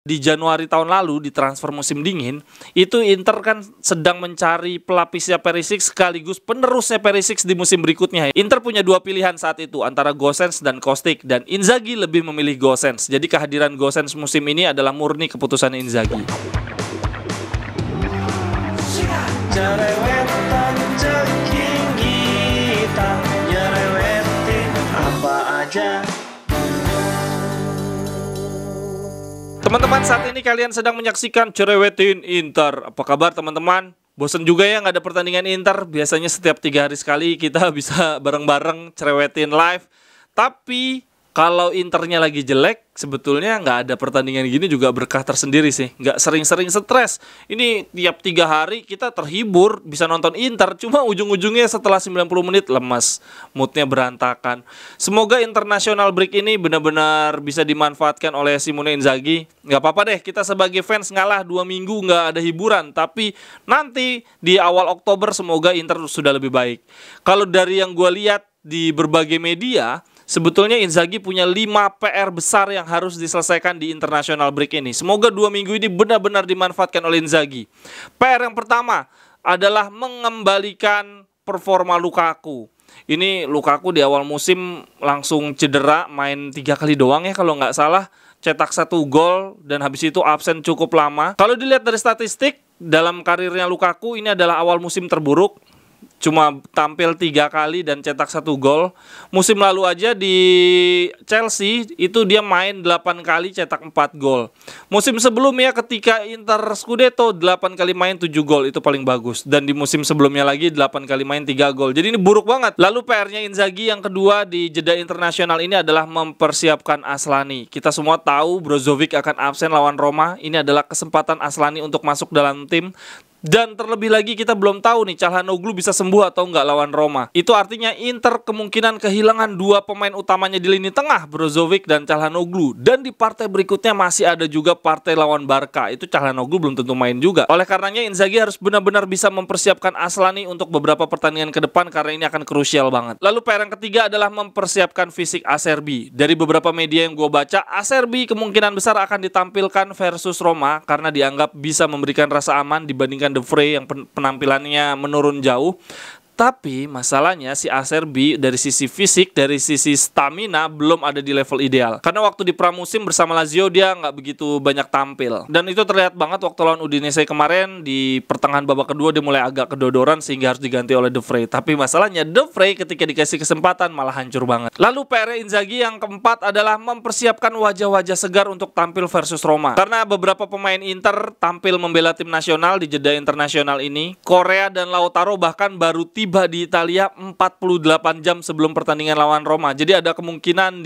Di Januari tahun lalu di transfer musim dingin, itu Inter kan sedang mencari pelapisnya Perisic sekaligus penerusnya Perisic di musim berikutnya. Inter punya dua pilihan saat itu antara Gosens dan Kostic, dan Inzaghi lebih memilih Gosens. Jadi kehadiran Gosens musim ini adalah murni keputusan Inzaghi. Teman-teman, saat ini kalian sedang menyaksikan Cerewetin Inter. Apa kabar teman-teman? Bosen juga ya nggak ada pertandingan Inter. Biasanya setiap 3 hari sekali kita bisa bareng-bareng cerewetin live. Tapi kalau Internya lagi jelek, sebetulnya nggak ada pertandingan gini juga berkah tersendiri sih. Nggak sering-sering stres. Ini tiap 3 hari kita terhibur, bisa nonton Inter. Cuma ujung-ujungnya setelah 90 menit lemas, moodnya berantakan. Semoga international break ini benar-benar bisa dimanfaatkan oleh Simone Inzaghi. Nggak apa-apa deh, kita sebagai fans ngalah 2 minggu nggak ada hiburan. Tapi nanti di awal Oktober semoga Inter sudah lebih baik. Kalau dari yang gue lihat di berbagai media, sebetulnya Inzaghi punya 5 PR besar yang harus diselesaikan di international break ini. Semoga 2 minggu ini benar-benar dimanfaatkan oleh Inzaghi. PR yang pertama adalah mengembalikan performa Lukaku. Ini Lukaku di awal musim langsung cedera, main 3 kali doang ya kalau nggak salah. Cetak 1 gol dan habis itu absen cukup lama. Kalau dilihat dari statistik, dalam karirnya Lukaku ini adalah awal musim terburuk. Cuma tampil 3 kali dan cetak 1 gol. Musim lalu aja di Chelsea itu dia main 8 kali cetak 4 gol. Musim sebelumnya ketika Inter Scudetto 8 kali main 7 gol, itu paling bagus. Dan di musim sebelumnya lagi 8 kali main 3 gol. Jadi ini buruk banget. Lalu PR-nya Inzaghi yang kedua di jeda internasional ini adalah mempersiapkan Aslani. Kita semua tahu Brozovic akan absen lawan Roma. Ini adalah kesempatan Aslani untuk masuk dalam tim. Dan terlebih lagi kita belum tahu nih Calhanoglu bisa sembuh atau enggak lawan Roma. Itu artinya Inter kemungkinan kehilangan 2 pemain utamanya di lini tengah, Brozovic dan Calhanoglu. Dan di partai berikutnya masih ada juga partai lawan Barca. Itu Calhanoglu belum tentu main juga. Oleh karenanya Inzaghi harus benar-benar bisa mempersiapkan Aslani untuk beberapa pertandingan ke depan karena ini akan krusial banget. Lalu PR yang ketiga adalah mempersiapkan fisik Acerbi. Dari beberapa media yang gue baca, Acerbi kemungkinan besar akan ditampilkan versus Roma karena dianggap bisa memberikan rasa aman dibandingkan De Vrij yang penampilannya menurun jauh. Tapi masalahnya si Acerbi dari sisi fisik, dari sisi stamina belum ada di level ideal. Karena waktu di pramusim bersama Lazio dia nggak begitu banyak tampil. Dan itu terlihat banget waktu lawan Udinese kemarin. Di pertengahan babak kedua dia mulai agak kedodoran sehingga harus diganti oleh De Vrij. Tapi masalahnya De Vrij ketika dikasih kesempatan malah hancur banget. Lalu PR Inzaghi yang keempat adalah mempersiapkan wajah-wajah segar untuk tampil versus Roma. Karena beberapa pemain Inter tampil membela tim nasional di jeda internasional ini. Korea dan Lautaro bahkan baru tiba di Italia 48 jam sebelum pertandingan lawan Roma. Jadi ada kemungkinan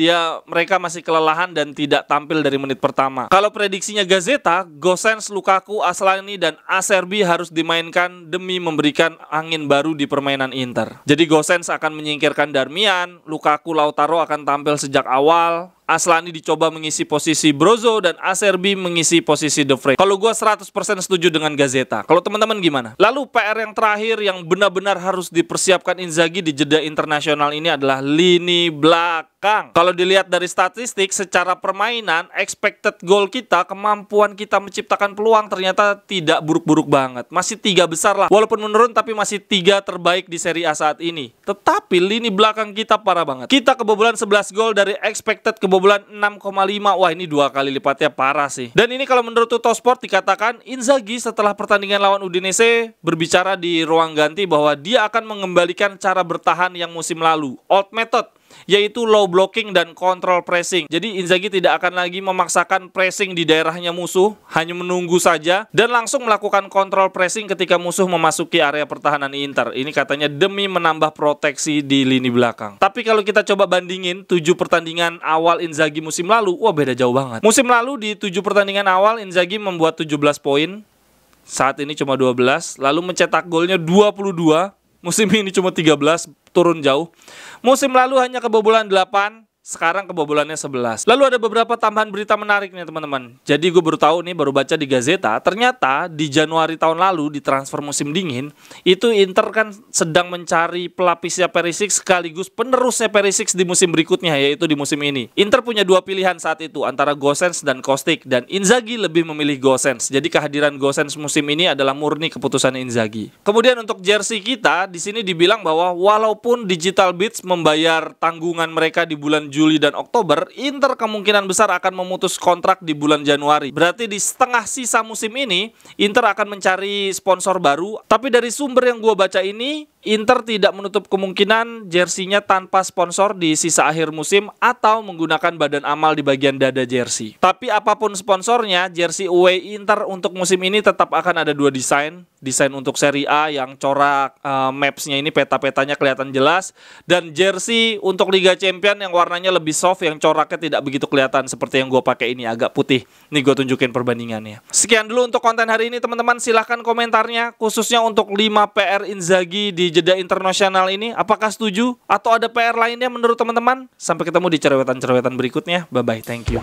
mereka masih kelelahan dan tidak tampil dari menit pertama. Kalau prediksinya Gazeta, Gosens, Lukaku, Aslani dan Acerbi harus dimainkan demi memberikan angin baru di permainan Inter. Jadi Gosens akan menyingkirkan Darmian, Lukaku, Lautaro akan tampil sejak awal. Aslani dicoba mengisi posisi Brozo dan Acerbi mengisi posisi De Vrij. Kalau gue 100% setuju dengan Gazeta. Kalau teman-teman gimana? Lalu PR yang terakhir yang benar-benar harus dipersiapkan Inzaghi di jeda internasional ini adalah lini belakang. Kalau dilihat dari statistik secara permainan, expected goal kita, kemampuan kita menciptakan peluang ternyata tidak buruk-buruk banget. Masih 3 besar lah. Walaupun menurun tapi masih 3 terbaik di Serie A saat ini. Tetapi lini belakang kita parah banget. Kita kebobolan 11 gol dari expected kebobolan 6,5. Wah, ini 2 kali lipatnya parah sih. Dan ini kalau menurut Tuttosport dikatakan Inzaghi setelah pertandingan lawan Udinese berbicara di ruang ganti bahwa dia akan mengembalikan cara bertahan yang musim lalu, old method, yaitu low blocking dan control pressing. Jadi Inzaghi tidak akan lagi memaksakan pressing di daerahnya musuh, hanya menunggu saja dan langsung melakukan control pressing ketika musuh memasuki area pertahanan Inter. Ini katanya demi menambah proteksi di lini belakang. Tapi kalau kita coba bandingin 7 pertandingan awal Inzaghi musim lalu, wah beda jauh banget. Musim lalu di 7 pertandingan awal Inzaghi membuat 17 poin. Saat ini cuma 12, lalu mencetak golnya 22. Musim ini cuma 13, turun jauh. Musim lalu hanya kebobolan 8, sekarang kebobolannya 11. Lalu ada beberapa tambahan berita menarik nih teman-teman. Jadi gue baru tahu nih, baru baca di Gazeta, ternyata di Januari tahun lalu di transfer musim dingin, itu Inter kan sedang mencari pelapisnya Perisic sekaligus penerusnya Perisic di musim berikutnya, yaitu di musim ini. Inter punya dua pilihan saat itu, antara Gosens dan Kostic, dan Inzaghi lebih memilih Gosens. Jadi kehadiran Gosens musim ini adalah murni keputusan Inzaghi. Kemudian untuk jersey kita, di sini dibilang bahwa walaupun Digital Beats membayar tanggungan mereka di bulan Juli dan Oktober, Inter kemungkinan besar akan memutus kontrak di bulan Januari. Berarti di setengah sisa musim ini, Inter akan mencari sponsor baru. Tapi dari sumber yang gue baca ini, Inter tidak menutup kemungkinan jersinya tanpa sponsor di sisa akhir musim atau menggunakan badan amal di bagian dada jersey. Tapi apapun sponsornya, jersey away Inter untuk musim ini tetap akan ada dua desain. Desain untuk Serie A yang corak maps-nya ini, peta-petanya kelihatan jelas, dan jersey untuk Liga Champions yang warnanya lebih soft, yang coraknya tidak begitu kelihatan seperti yang gue pakai ini, agak putih. Nih gue tunjukin perbandingannya. Sekian dulu untuk konten hari ini teman-teman. Silahkan komentarnya khususnya untuk 5 PR Inzaghi di jeda internasional ini. Apakah setuju atau ada PR lainnya menurut teman-teman? Sampai ketemu di cerewetan-cerewetan berikutnya. Bye bye, thank you.